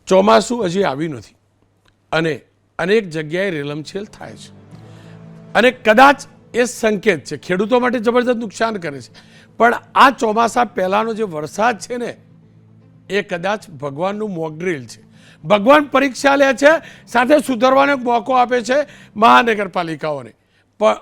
ચોમાસું હજી આવ્યું નથી અને અનેક જગ્યાએ રેલમછેલ થાય છે અને કદાચ એ સંકેત છે, ખેડૂતો માટે જબરદસ્ત નુકસાન કરે છે, પણ આ ચોમાસા પહેલાંનો જે વરસાદ છે ને એ કદાચ ભગવાનનું મોકડ્રીલ છે. ભગવાન પરીક્ષા લે છે, સાથે સુધારવાનો એક મોકો આપે છે મહાનગરપાલિકાઓને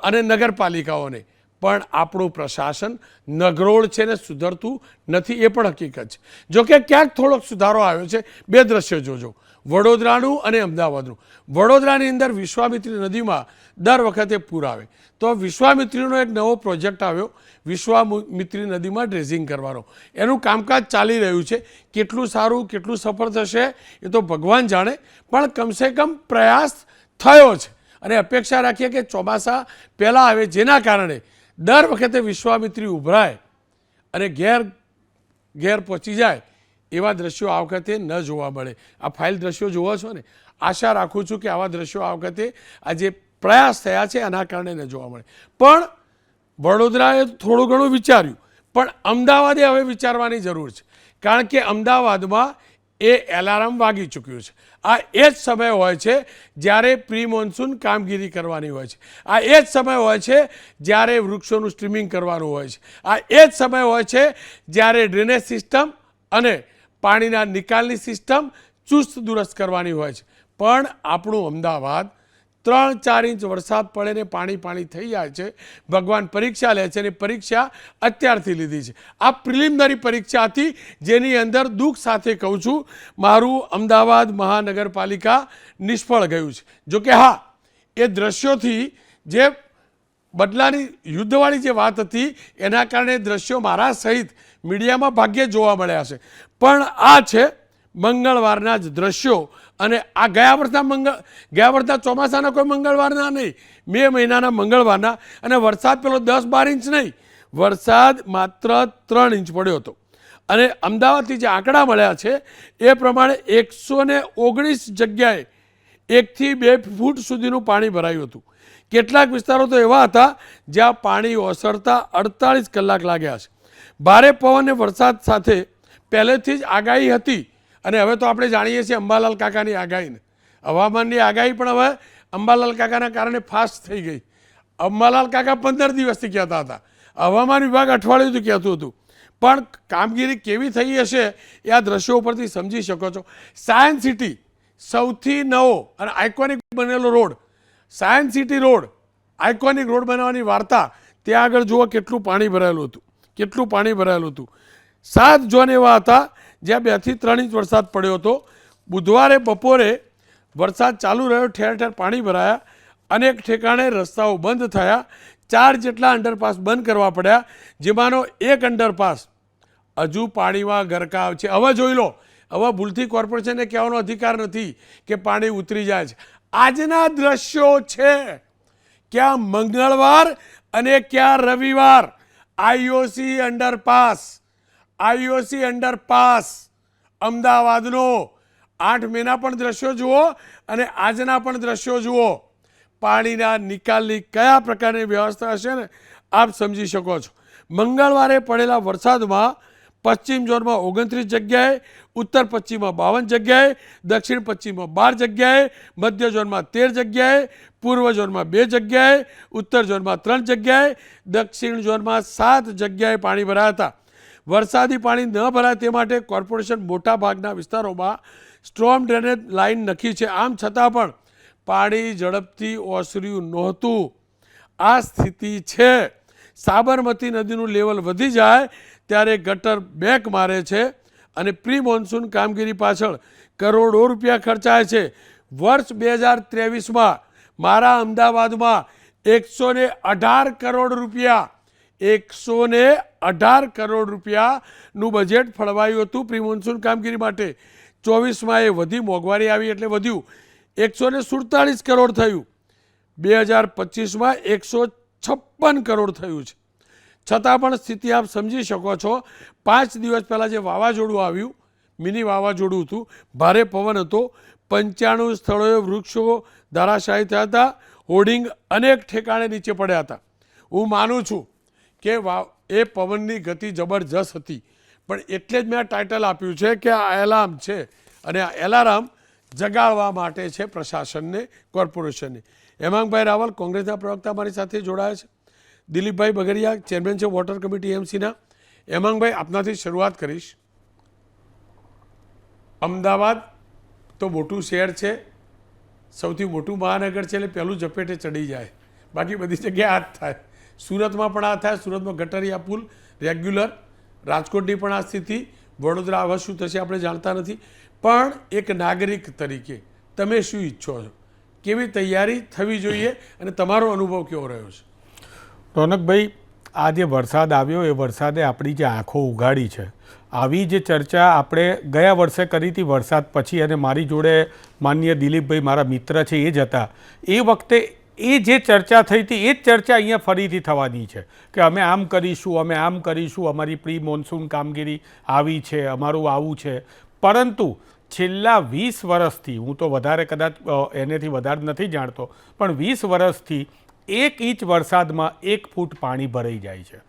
અને નગરપાલિકાઓને. પણ આપણું પ્રશાસન નગરોળ છે ને સુધરતું નથી, એ પણ હકીકત છે. જોકે ક્યાંક થોડોક સુધારો આવ્યો છે. બે દ્રશ્યો જોજો, વડોદરાનું અને અમદાવાદનું. વડોદરાની અંદર વિશ્વામિત્રી નદીમાં દર વખતે પૂર આવે, તો વિશ્વામિત્રીનો એક નવો પ્રોજેક્ટ આવ્યો, વિશ્વામિત્રી નદીમાં ડ્રેઝિંગ કરવાનો. એનું કામકાજ ચાલી રહ્યું છે. કેટલું સારું, કેટલું સફળ થશે એ તો ભગવાન જાણે, પણ કમસે કમ પ્રયાસ થયો છે અને અપેક્ષા રાખીએ કે ચોમાસા પહેલાં આવે, જેના કારણે દર વખતે વિશ્વામિત્રી ઉભરાય અને ઘેર પહોંચી જાય એવા દ્રશ્યો આ વખતે ન જોવા મળે. આ ફાઇલ દ્રશ્યો જોવો છો ને, આશા રાખું છું કે આવા દ્રશ્યો આ વખતે આ જે પ્રયાસ થયા છે એના કારણે ન જોવા મળે. પણ વડોદરાએ થોડું ઘણું વિચાર્યું, પણ અમદાવાદે હવે વિચારવાની જરૂર છે, કારણ કે અમદાવાદમાં એ એલાર્મ વાગી ચૂક્યું છે. આ એ જ સમય હોય છે જ્યારે પ્રી મોન્સૂન કામગીરી કરવાની હોય છે. આ એ જ સમય હોય છે જ્યારે વૃક્ષોનું સ્ટ્રીમિંગ કરવાનું હોય છે. આ એ જ સમય હોય છે જ્યારે ડ્રેનેજ સિસ્ટમ અને પાણીના નિકાલની સિસ્ટમ ચુસ્ત દુરસ્ત કરવાની હોય છે. પણ આપણું અમદાવાદ 3-4 ઇંચ વરસાદ પડે ને પાણી થઈ જાય છે. ભગવાન પરીક્ષા લે છે અને પરીક્ષા અત્યારથી લીધી છે. આ પ્રિલિમિનરી પરીક્ષા હતી, જેની અંદર દુઃખ સાથે કહું છું મારું અમદાવાદ મહાનગરપાલિકા નિષ્ફળ ગયું છે. જોકે હા, એ દ્રશ્યોથી જે બદલાની યુદ્ધવાળી જે વાત હતી એના કારણે દ્રશ્યો મારા સહિત મીડિયામાં ભાગ્યે જોવા મળ્યા છે, પણ આ છે મંગળવારના જ દ્રશ્યો. અને આ ગયા વર્ષના ચોમાસાના કોઈ મંગળવારના નહીં, મે મહિનાના મંગળવારના. અને વરસાદ પેલો 10-12 ઇંચ નહીં, વરસાદ માત્ર 3 ઇંચ પડ્યો હતો. અને અમદાવાદથી જે આંકડા મળ્યા છે એ પ્રમાણે 119 જગ્યાએ 1 થી 2 ફૂટ સુધીનું પાણી ભરાયું હતું. કેટલાક વિસ્તારો તો એવા હતા જ્યાં પાણી ઓસરતા 48 કલાક લાગ્યા છે. ભારે પવન અને વરસાદ સાથે પહેલેથી જ આગાહી હતી. અને હવે તો આપણે જાણીએ છીએ અંબાલાલ કાકાની આગાહીને, હવામાનની આગાહી પણ હવે અંબાલાલ કાકાના કારણે ફાસ્ટ થઈ ગઈ. અંબાલાલ કાકા 15 દિવસથી કહેતા હતા, હવામાન વિભાગ અઠવાડિયુંથી કહેતું હતું. પણ કામગીરી કેવી થઈ હશે એ આ દ્રશ્યો ઉપરથી સમજી શકો છો. સાયન્સ સિટી સૌથી નવો અને આઇકોનિક બનેલો road, science city road, iconic road બનાવવાની વાર્તા, ત્યાં આગળ જુઓ કેટલું પાણી ભરાયેલું હતું, કેટલું પાણી ભરાયેલું હતું. 7 ઝોન એવા હતા જ્યાં 2 થી 3 ઇંચ વરસાદ પડ્યો હતો. બુધવારે બપોરે વરસાદ ચાલુ રહ્યો, ઠેર ઠેર પાણી ભરાયા, અનેક ઠેકાણે રસ્તાઓ બંધ થયા. 4 જેટલા અંડરપાસ બંધ કરવા પડ્યા, જેમાંનો એક અંડરપાસ હજુ પાણીમાં ગરકાવ છે. હવે જોઈ લો, હવે ભૂલથી કોર્પોરેશનને કહેવાનો અધિકાર નથી કે પાણી ઉતરી જાય છે. આજના દ્રશ્યો છે, ક્યાં મંગળવાર અને ક્યાં રવિવાર. આઈઓસી અંડરપાસ અમદાવાદનો 8 મેના પણ દ્રશ્યો જુઓ અને આજના પણ દ્રશ્યો જુઓ. પાણીના નિકાલની કયા પ્રકારની વ્યવસ્થા હશે ને આપ સમજી શકો છો. મંગળવારે પડેલા વરસાદમાં પશ્ચિમ ઝોનમાં 29 જગ્યાએ, ઉત્તર પશ્ચિમમાં 52 જગ્યાએ, દક્ષિણ પશ્ચિમમાં 12 જગ્યાએ, મધ્ય ઝોનમાં 13 જગ્યાએ, પૂર્વ ઝોનમાં 2 જગ્યાએ, ઉત્તર ઝોનમાં 3 જગ્યાએ, દક્ષિણ ઝોનમાં 7 જગ્યાએ પાણી ભરાયા હતા. વરસાદી પાણી ન ભરાય તે માટે કોર્પોરેશન મોટા ભાગના વિસ્તારોમાં સ્ટ્રોમ ડ્રેનેજ લાઇન નખી છે. આમ છતાં પણ પાણી ઝડપથી ઓસર્યું નહોતું. આ સ્થિતિ છે. સાબરમતી નદીનું લેવલ વધી જાય ત્યારે ગટર બેક મારે છે અને પ્રી મોન્સૂન કામગીરી પાછળ કરોડો રૂપિયા ખર્ચાય છે. વર્ષ 2023માં મારા અમદાવાદમાં 118 કરોડ રૂપિયા 118 કરોડ રૂપિયાનું બજેટ ફળવાયું હતું પ્રી મોન્સૂન કામગીરી માટે. 24માં એ વધી, મોંઘવારી આવી એટલે વધ્યું, 147 કરોડ થયું. 2025માં 156 કરોડ થયું છે. છતાં પણ સ્થિતિ આપ સમજી શકો છો. 5 દિવસ પહેલાં જે વાવાઝોડું આવ્યું, મિની વાવાઝોડું હતું, ભારે પવન હતો, 95 સ્થળોએ વૃક્ષો ધરાશાયી થયા હતા, હોર્ડિંગ અનેક ઠેકાણે નીચે પડ્યા હતા. હું માનું છું કે એ પવનની ગતિ જબરજસ્ત હતી, પણ એટલે જ મેં આ ટાઇટલ આપ્યું છે કે આ એલાર્મ છે. અને આ એલાર્મ જગાડવા માટે છે પ્રશાસનને, કોર્પોરેશનને. હેમાંગભાઈ રાવલ કોંગ્રેસના પ્રવક્તા મારી સાથે જોડાયા છે. દિલીપભાઈ બગડિયા ચેરમેન છે વોટર કમિટી એમસીના. હેમાંગભાઈ, આપનાથી શરૂઆત કરીશ. અમદાવાદ તો મોટું શહેર છે, સૌથી મોટું મહાનગર છે, એટલે પહેલું ઝપેટે ચડી જાય. બાકી બધી જગ્યાએ આ જ થાય. સુરતમાં પણ આ થાય. સુરતમાં ગટરિયા પુલ રેગ્યુલર. રાજકોટની પણ આ સ્થિતિ. વડોદરા હવે શું થશે આપણે જાણતા નથી. પણ એક નાગરિક તરીકે તમે શું ઈચ્છો છો? કેવી તૈયારી થવી જોઈએ અને તમારો અનુભવ કેવો રહ્યો છે? રોનકભાઈ, આ જે વરસાદ આવ્યો એ વરસાદે આપણી જે આંખો ઉઘાડી છે. આવી જે ચર્ચા આપણે ગયા વર્ષે કરી હતી વરસાદ પછી, અને મારી જોડે માનનીય દિલીપભાઈ મારા મિત્ર છે એ જ હતા. એ વખતે એ જે ચર્ચા થઈ હતી એ જ ચર્ચા અહીંયા ફરીથી થવાની છે કે અમે આમ કરીશું, અમે આમ કરીશું, અમારી પ્રી મોન્સૂન કામગીરી આવી છે, અમારું આવું છે. પરંતુ છેલ્લા 20 વર્ષથી, હું તો વધારે કદાચ એનેથી વધારે નથી જાણતો, પણ 20 વર્ષથી 1 ઇંચ વરસાદમાં 1 ફૂટ પાણી ભરાઈ જાય છે.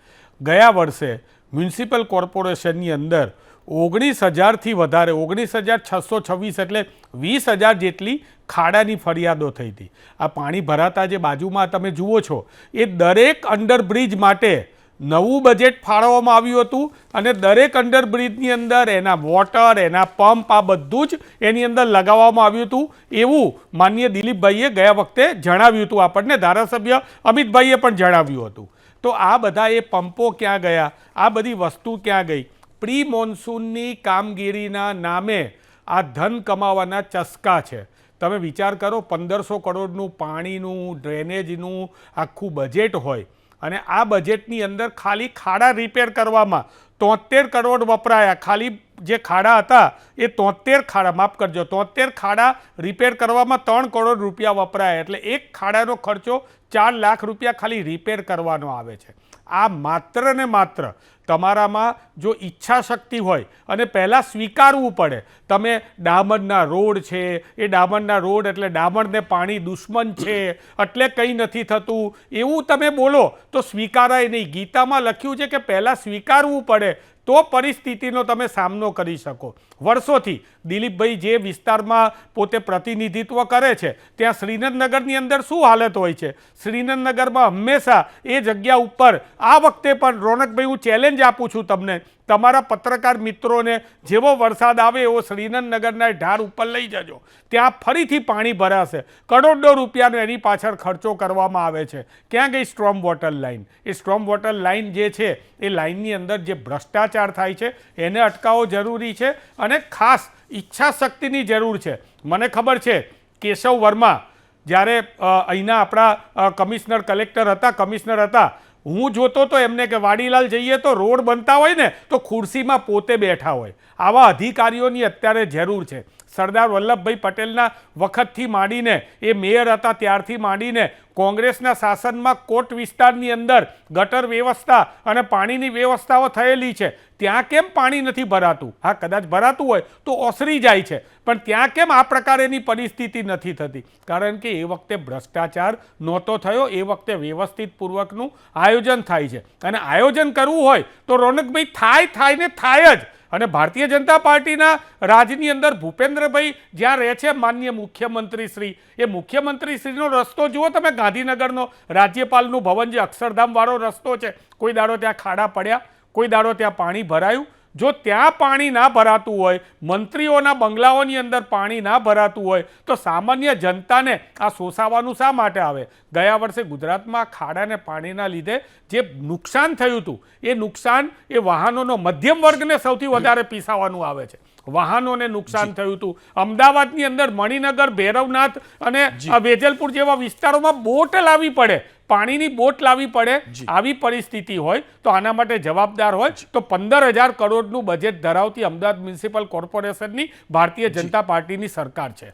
ગયા વર્ષે મ્યુનિસિપલ કોર્પોરેશનની અંદર 19,000થી વધારે, 19,626 એટલે 20,000 જેટલી ખાડાની ફરિયાદો થઈ હતી. આ પાણી ભરાતા જે બાજુમાં તમે જુઓ છો એ દરેક અંડરબ્રિજ માટે નવું બજેટ ફાળવવામાં આવ્યું હતું, અને દરેક અંડરબ્રિજની અંદર એના વોટર, એના પંપ, આ બધું જ એની અંદર લગાવવામાં આવ્યું હતું. એવું માનનીય દિલીપભાઈએ ગયા વખતે જણાવ્યું હતું આપણને. ધારાસભ્ય અમિતભાઈએ પણ જણાવ્યું હતું. તો આ બધા એ પંપો ક્યાં ગયા? આ બધી વસ્તુ ક્યાં ગઈ? પ્રી મોન્સૂનની કામગીરીના નામે આ ધન કમાવાના ચસ્કા છે. તમે વિચાર કરો, 1,500 કરોડનું પાણીનું, ડ્રેનેજનું આખું બજેટ હોય, અને આ બજેટની અંદર ખાલી ખાડા રિપેર કરવામાં 73 કરોડ વપરાયા. ખાલી જે ખાડા હતા એ 73 ખાડા, માફ કરજો, 73 ખાડા રિપેર કરવામાં 3 કરોડ રૂપિયા વપરાયા. એટલે એક ખાડાનો ખર્ચો 4 લાખ રૂપિયા ખાલી રિપેર કરવાનો આવે છે. આ માત્ર ને માત્ર તમારામાં જો ઈચ્છા શક્તિ હોય અને પહેલાં સ્વીકારવું પડે. તમે ડામરના રોડ છે, એ ડામરના રોડ એટલે ડામરને પાણી દુશ્મન છે એટલે કંઈ નથી થતું એવું તમે બોલો તો સ્વીકારાય નહીં. ગીતામાં લખ્યું છે કે પહેલાં સ્વીકારવું પડે તો પરિસ્થિતિનો તમે સામનો કરી શકો. વર્ષોથી દિલીપભાઈ જે વિસ્તારમાં પોતે પ્રતિનિધિત્વ કરે છે ત્યાં શ્રીનગરની અંદર શું હાલત હોય છે? શ્રીનગરમાં હંમેશા એ જગ્યા ઉપર આ વખતે પણ, રોનકભાઈ હું ચેલેન્જ આપું છું તમને, તમારા પત્રકાર મિત્રોને, જેવો વરસાદ આવે એવો શ્રીનગરના ઢાર ઉપર લઈ જજો. ત્યાં ફરીથી પાણી ભરાશે. કરોડો રૂપિયાનો એની પાછળ ખર્ચો કરવામાં આવે છે. ક્યાં ગઈ સ્ટ્રોમ વોટર લાઇન? એ સ્ટ્રોમ વોટર લાઇન જે છે એ લાઇનની અંદર જે ભ્રષ્ટાચાર થાય છે એને અટકાવવો જરૂરી છે, અને ખાસ ઈચ્છા શક્તિની જરૂર છે. મને ખબર છે કેશવ વર્મા જ્યારે અહીંના આપણા કમિશનર હતા, હું જોતો તો એમને કે વાડીલાલ જઈએ તો રોડ બનતા હોય ને તો ખુરશીમાં પોતે બેઠા હોય. આવા અધિકારીઓની અત્યારે જરૂર છે. સરદાર વલ્લભભાઈ પટેલના વખતથી માંડીને, એ મેયર હતા ત્યારથી માંડીને, કોંગ્રેસના શાસનમાં કોટ વિસ્તારની અંદર ગટર વ્યવસ્થા અને પાણીની વ્યવસ્થાઓ થયેલી છે. ત્યાં કેમ પાણી નથી ભરાતું? હા, કદાચ ભરાતું હોય તો ઓસરી જાય છે, પણ ત્યાં કેમ આ પ્રકારેની પરિસ્થિતિ નથી થતી? કારણ કે એ વખતે ભ્રષ્ટાચાર નહોતો થયો. એ વખતે વ્યવસ્થિત પૂર્વકનું આયોજન થાય છે, અને આયોજન કરવું હોય તો રોનકભાઈ થાય ને થાય જ. અને ભારતીય જનતા પાર્ટીના રાજની અંદર ભૂપેન્દ્રભાઈ જ્યાં રહે છે, માનનીય મુખ્યમંત્રી શ્રી, એ મુખ્યમંત્રી શ્રીનો રસ્તો જુઓ તમે, ગાંધીનગરનો રાજ્યપાલનું ભવન જે અક્ષરધામવાળો રસ્તો છે, કોઈ દાડો ત્યાં ખાડા પડ્યા? કોઈ દાડો ત્યાં પાણી ભરાયું? જો ત્યાં પાણી ના ભરાતું હોય, મંત્રીઓના બંગલાઓની અંદર પાણી ના ભરાતું હોય, તો સામાન્ય જનતાને આ શોષાવાનું શા માટે આવે? ગયા વર્ષે ગુજરાતમાં ખાડાને પાણીના લીધે જે નુકસાન થયું હતું, એ નુકસાન એ વાહનોનો મધ્યમ વર્ગને સૌથી વધારે પીસાવાનું આવે છે. વાહનોને નુકસાન થયું હતું. અમદાવાદની અંદર મણિનગર, ભૈરવનાથ અને વેજલપુર જેવા વિસ્તારોમાં બોટ લાવવી પડે, પાણીની બોટ લાવવી પડે. આવી પરિસ્થિતિ હોય તો આના માટે જવાબદાર હોય તો 15,000 કરોડનું બજેટ ધરાવતી અમદાવાદ મ્યુનિસિપલ કોર્પોરેશનની ભારતીય જનતા પાર્ટીની સરકાર છે.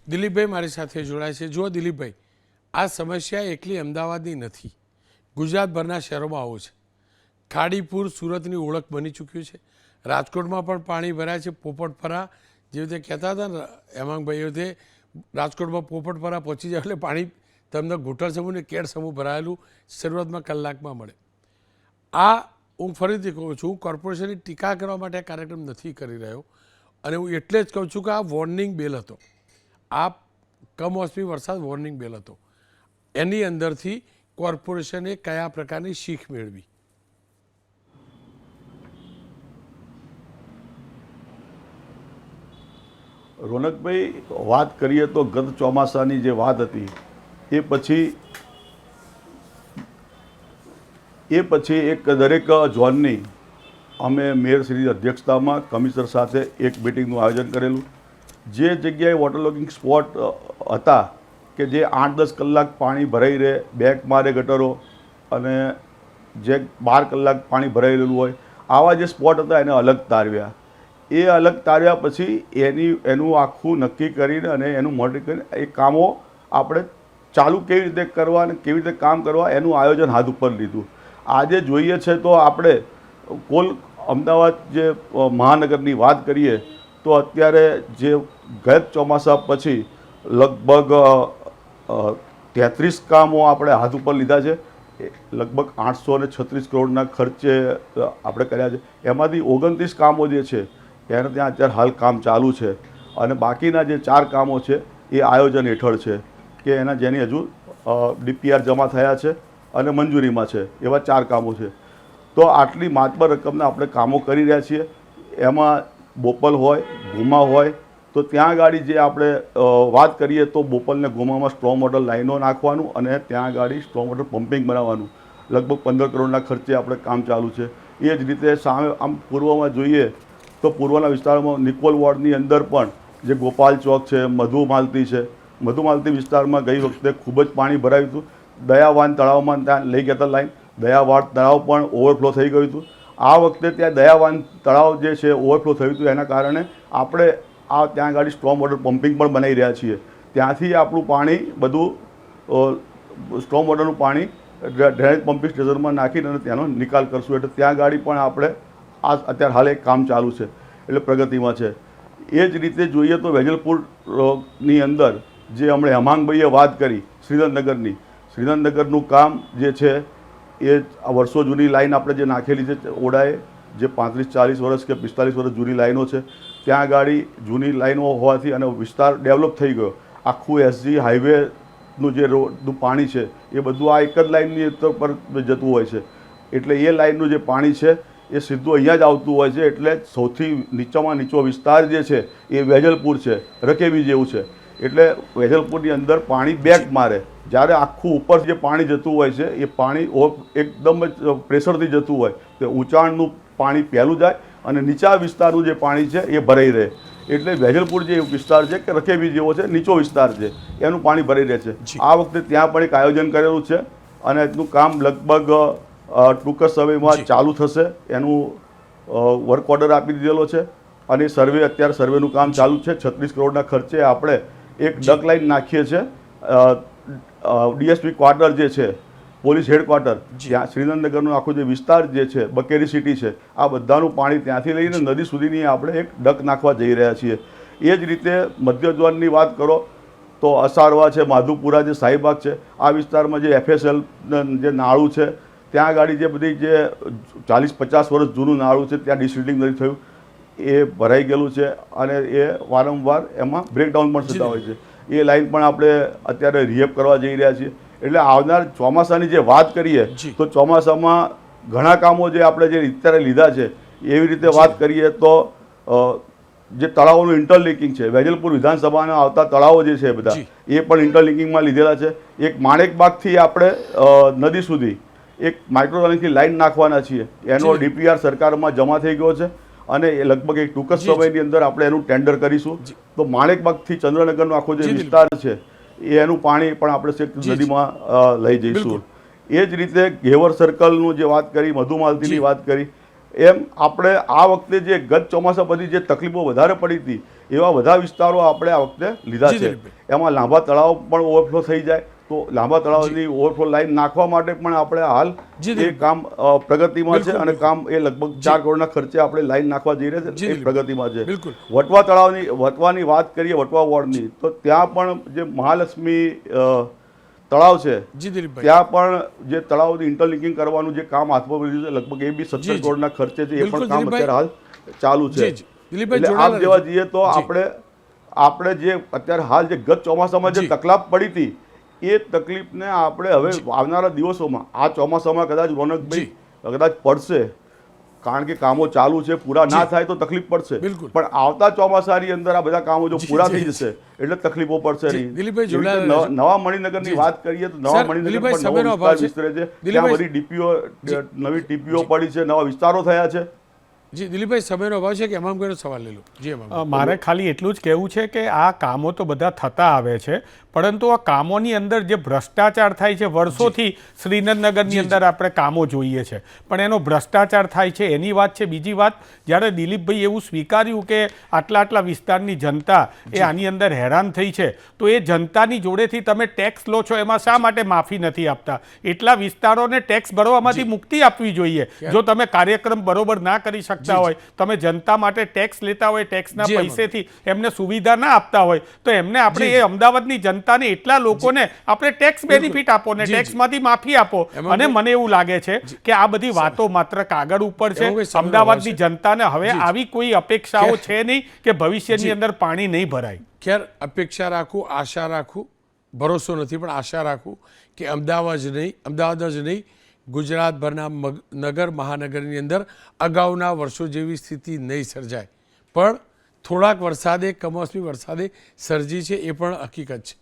દિલીપભાઈ મારી સાથે જોડાય છે. જુઓ દિલીપભાઈ, આ સમસ્યા એકલી અમદાવાદની નથી, ગુજરાતભરના શહેરોમાં આવું છે. ખાડીપુર સુરતની ઓળખ બની ચૂક્યું છે. રાજકોટમાં પણ પાણી ભરાય છે. પોપટપરા જે રીતે કહેતા હતા ને હેમાંગભાઈ, એ રીતે રાજકોટમાં પોપટપરા પહોંચી જાય એટલે પાણી તમને ઘૂંટણ સમૂહ ને કેડ સમૂહ ભરાયેલું શરૂઆતમાં કલાકમાં મળે. આ હું ફરીથી કહું છું, કોર્પોરેશનની ટીકા કરવા માટે કાર્યક્રમ નથી કરી રહ્યો. અને હું એટલે જ કહું છું કે આ વોર્નિંગ બેલ હતો, આ કમોસમી વરસાદ વોર્નિંગ બેલ હતો. એની અંદરથી કોર્પોરેશને કયા પ્રકારની શીખ મેળવી. રોનકભાઈ, વાત કરીએ તો ગત ચોમાસાની જે વાત હતી એ પછી એક દરેક ઝોનની અમે મેયરશ્રીની અધ્યક્ષતામાં કમિશનર સાથે એક મિટિંગનું આયોજન કરેલું. જે જગ્યાએ વોટર લોગિંગ સ્પોટ હતા કે જે 8-10 કલાક પાણી ભરાઈ રહે, બેક મારે ગટરો અને જે 12 કલાક પાણી ભરાઈ રહેલું હોય, આવા જે સ્પોટ હતા એને અલગ તારવ્યા. એ અલગ તાર્યા પછી એનું આખું નક્કી કરીને અને એનું મોનિટર કરીને એ કામો આપણે ચાલુ કેવી રીતે કરવા અને કેવી રીતે કામ કરવા એનું આયોજન હાથ ઉપર લીધું. આજે જોઈએ છે તો આપણે કુલ અમદાવાદ જે મહાનગરની વાત કરીએ તો અત્યારે જે ગત ચોમાસા પછી લગભગ 33 કામો આપણે હાથ ઉપર લીધા છે. લગભગ 836 કરોડના ખર્ચે આપણે કર્યા છે. એમાંથી 29 કામો જે છે એને ત્યાં અત્યારે હાલ કામ ચાલુ છે અને બાકીના જે 4 કામો છે એ આયોજન હેઠળ છે કે એના જેની હજુ ડીપીઆર જમા થયા છે અને મંજૂરીમાં છે. એવા 4 કામો છે. તો આટલી માતબર રકમના આપણે કામો કરી રહ્યા છીએ. એમાં બોપલ હોય, ઘુમા હોય તો ત્યાં ગાડી જે આપણે વાત કરીએ તો બોપલને ઘુમામાં સ્ટ્રોમ વોટર લાઈનો નાખવાનું અને ત્યાં ગાડી સ્ટ્રોમ વોટર પમ્પિંગ બનાવવાનું લગભગ 15 કરોડના ખર્ચે આપણે કામ ચાલુ છે. એ જ રીતે સામે આમ પૂર્વમાં જોઈએ તો પૂર્વના વિસ્તારમાં નિકોલ વોર્ડની અંદર પણ જે ગોપાલ ચોક છે, મધુમાલતી છે, મધુમાલતી વિસ્તારમાં ગઈ વખતે ખૂબ જ પાણી ભરાયું હતું. દયાવાન તળાવમાં ત્યાં લઈ ગયા હતા લાઈન, દયાવાન તળાવ પણ ઓવરફ્લો થઈ ગયું હતું. આ વખતે ત્યાં દયાવાન તળાવ જે છે ઓવરફ્લો થયું હતું, એના કારણે આપણે ત્યાં આગળ સ્ટ્રોમ વોટર પમ્પિંગ પણ બનાવી રહ્યા છીએ. ત્યાંથી આપણું પાણી બધું સ્ટ્રોમ વોટરનું પાણી ડ્રેનેજ પમ્પિંગ સ્ટેશનમાં નાખીને અને ત્યાંનો નિકાલ કરશું. એટલે ત્યાં ગાડી પણ આપણે અત્યારે હાલ એક કામ ચાલુ છે એટલે પ્રગતિમાં છે. એ જ રીતે જોઈએ તો વેજલપુરની અંદર જે હમણાં હેમાંગભાઈએ વાત કરી શ્રીધરનગરનું કામ જે છે એ વર્ષો જૂની લાઈન આપણે જે નાખેલી છે ઓડાએ, જે 35-40 વર્ષ કે 45 વર્ષ જૂની લાઈનો છે, ત્યાં ગાડી જૂની લાઈનો હોવાથી અને વિસ્તાર ડેવલપ થઈ ગયો. આખું એસજી હાઈવેનું જે રોડનું પાણી છે એ બધું આ એક જ લાઈનની પર જતું હોય છે. એટલે એ લાઈનનું જે પાણી છે એ સીધું અહીંયા જ આવતું હોય છે. એટલે સૌથી નીચામાં નીચો વિસ્તાર જે છે એ વેજલપુર છે, રકેબી જેવું છે. એટલે વેજલપુરની અંદર પાણી બેક મારે, જ્યારે આખું ઉપર જે પાણી જતું હોય છે એ પાણી એકદમ જ પ્રેશરથી જતું હોય તો ઊંચાણનું પાણી પહેલું જાય અને નીચા વિસ્તારનું જે પાણી છે એ ભરાઈ રહે. એટલે વેજલપુર જે વિસ્તાર છે કે રકેબી જેવો છે, નીચો વિસ્તાર છે, એનું પાણી ભરાઈ રહે છે. આ વખતે ત્યાં પણ એક આયોજન કરેલું છે અને એનું કામ લગભગ ટૂંક જ સમયમાં ચાલુ થશે. એનું વર્ક ઓર્ડર આપી દીધેલો છે અને અત્યારે સર્વેનું કામ ચાલુ છે. 36 કરોડના ખર્ચે આપણે એક ડક લાઈન નાખીએ છીએ. ડીએસપી ક્વાર્ટર જે છે, પોલીસ હેડક્વાર્ટર, જ્યાં શ્રીધરનગરનો આખો જે વિસ્તાર જે છે, બકેરી સિટી છે, આ બધાનું પાણી ત્યાંથી લઈને નદી સુધીની આપણે એક ડક નાખવા જઈ રહ્યા છીએ. એ જ રીતે મધ્ય ઝોનની વાત કરો તો અસારવા છે, માધુપુરા છે, શાહીબાગ છે, આ વિસ્તારમાં જે FSL જે નાળું છે ત્યાં ગાડી જે બધી જે 40-50 વર્ષ જૂનું નાળું છે ત્યાં ડિસિલ્ટિંગ નથી થયું, એ ભરાઈ ગયેલું છે અને એ વારંવાર એમાં બ્રેકડાઉન પણ થતા હોય છે. એ લાઈન પણ આપણે અત્યારે રિહેબ કરવા જઈ રહ્યા છીએ. એટલે આવનાર ચોમાસાની જે વાત કરીએ તો ચોમાસામાં ઘણા કામો જે આપણે જે અત્યારે લીધા છે એવી રીતે વાત કરીએ તો જે તળાવોનું ઇન્ટરલિંકિંગ છે, વેજલપુર વિધાનસભાના આવતા તળાવો જે છે બધા એ પણ ઇન્ટરલિંકિંગમાં લીધેલા છે. એક માણેકબાગથી આપણે નદી સુધી એક માઇક્રોલાઇનથી લાઈન નાખવાના છીએ. એનો ડીપીઆર સરકારમાં જમા થઈ ગયો છે અને એ લગભગ એક ટૂંક જ સમયની અંદર આપણે એનું ટેન્ડર કરીશું. તો માણેકબાગથી ચંદ્રનગરનો આખો જે વિસ્તાર છે એનું પાણી પણ આપણે છેક નદીમાં લઈ જઈશું. એ જ રીતે ઘેવર સર્કલનું જે વાત કરી, મધુમાલતીની વાત કરી, એમ આપણે આ વખતે જે ગત ચોમાસા પછી જે તકલીફો વધારે પડી હતી એવા બધા વિસ્તારો આપણે આ વખતે લીધા છે. એમાં લાંબા તળાવ પણ ઓવરફ્લો થઈ જાય તો લાંબા તળાવની ઓવરફ્લો લાઈન નાખવા માટે પણ આપણે હાલ એ કામ પ્રગતિમાં છે અને કામ એ લગભગ 4 કરોડના ખર્ચે આપણે લાઈન નાખવા જઈ રહ્યા છે, એ પ્રગતિમાં છે. વટવાની વાત કરીએ, વટવા વોર્ડની, તો ત્યાં પણ જે મહાલક્ષ્મી તળાવ છે ત્યાં પણ જે તળાવની ઇન્ટરલિંકિંગ કરવાનું જે કામ હાથમાં લીધું છે લગભગ એ બી 17 કરોડના ખર્ચે છે. એ પણ કામ અત્યારે હાલ ચાલુ છે. દિલીપભાઈ એટલે આમ જોડાયેલા જોવા જઈએ તો આપણે જે અત્યારે હાલ જે ગત ચોમાસામાં જે જી. તકલીફ પડી હતી એ તકલીફને આપણે હવે આવનારા દિવસોમાં આ ચોમાસામાં કદાચ રોનકભાઈ કદાચ પડશે, કારણ કે કામો ચાલુ છે, પૂરા ના થાય તો તકલીફ પડશે, બિલકુલ. પણ આવતા ચોમાસાની અંદર આ બધા કામો જો જી, પૂરા જી, થઈ જશે એટલે તકલીફો પડશે જી, નહીં. દિલીપભાઈ જેવી રીતે જોડાયેલા નવા મણિનગરની જી, વાત કરીએ તો નવા સર, મણિનગર દિલીપભાઈ, પર નવો સમયનો વિસ્તાર અભાવ છે. વિસ્તરે છે, ત્યાં દિલીપભાઈ, બધી ડીપીઓ નવી ટીપીઓ પડી છે, નવા વિસ્તારો થયા છે. જી દિલીપભાઈ, સમયનો અભાવ છે કે એમાં સવાલ લઈ લો. જી એમાં મારે ખાલી એટલું જ કહેવું છે કે આ કામો તો બધા થતા આવે છે, પરંતુ આ કામોની અંદર જે ભ્રષ્ટાચાર થાય છે વર્ષોથી શ્રીનગરની અંદર આપણે કામો જોઈએ છે, પણ એનો ભ્રષ્ટાચાર થાય છે એની વાત છે. બીજી વાત, જ્યારે દિલીપભાઈ એવું સ્વીકાર્યું કે આટલા વિસ્તારની જનતા એ આની અંદર હેરાન થઈ છે, તો એ જનતાની જોડેથી તમે ટેક્સ લો છો, એમાં શા માટે માફી નથી આપતા? એટલા વિસ્તારોને ટેક્સ ભરવામાંથી મુક્તિ આપવી જોઈએ. જો તમે કાર્યક્રમ બરોબર ના કરી શકતા હોય, તમે જનતા માટે ટેક્સ લેતા હોય, ટેક્સના જી, પૈસેથી એમને સુવિધા ના આપતા હોય, તો એમને આપણે એ અમદાવાદની જનતાને એટલા લોકોને આપણે ટેક્સ બેનિફિટ આપો ને ટેક્સમાંથી માફી આપો. અને મને એવું લાગે છે કે આ બધી વાતો માત્ર કાગળ ઉપર છે. એમાં કોઈ સમય અમદાવાદની અભાવ છે. જનતાને હવે આવી કોઈ અપેક્ષાઓ છે નહીં કે ભવિષ્યની અંદર પાણી નહીં ભરાય. ખેર, અપેક્ષા રાખું, આશા રાખું, ભરોસો નથી પણ આશા રાખું કે અમદાવાદ જ નહીં ગુજરાતભરના નગર મહાનગરની અંદર અગાઉના વર્ષો જેવી સ્થિતિ નહીં સર્જાય. પણ થોડાક વરસાદે, કમોસમી વરસાદે સર્જી છે, એ પણ હકીકત છે.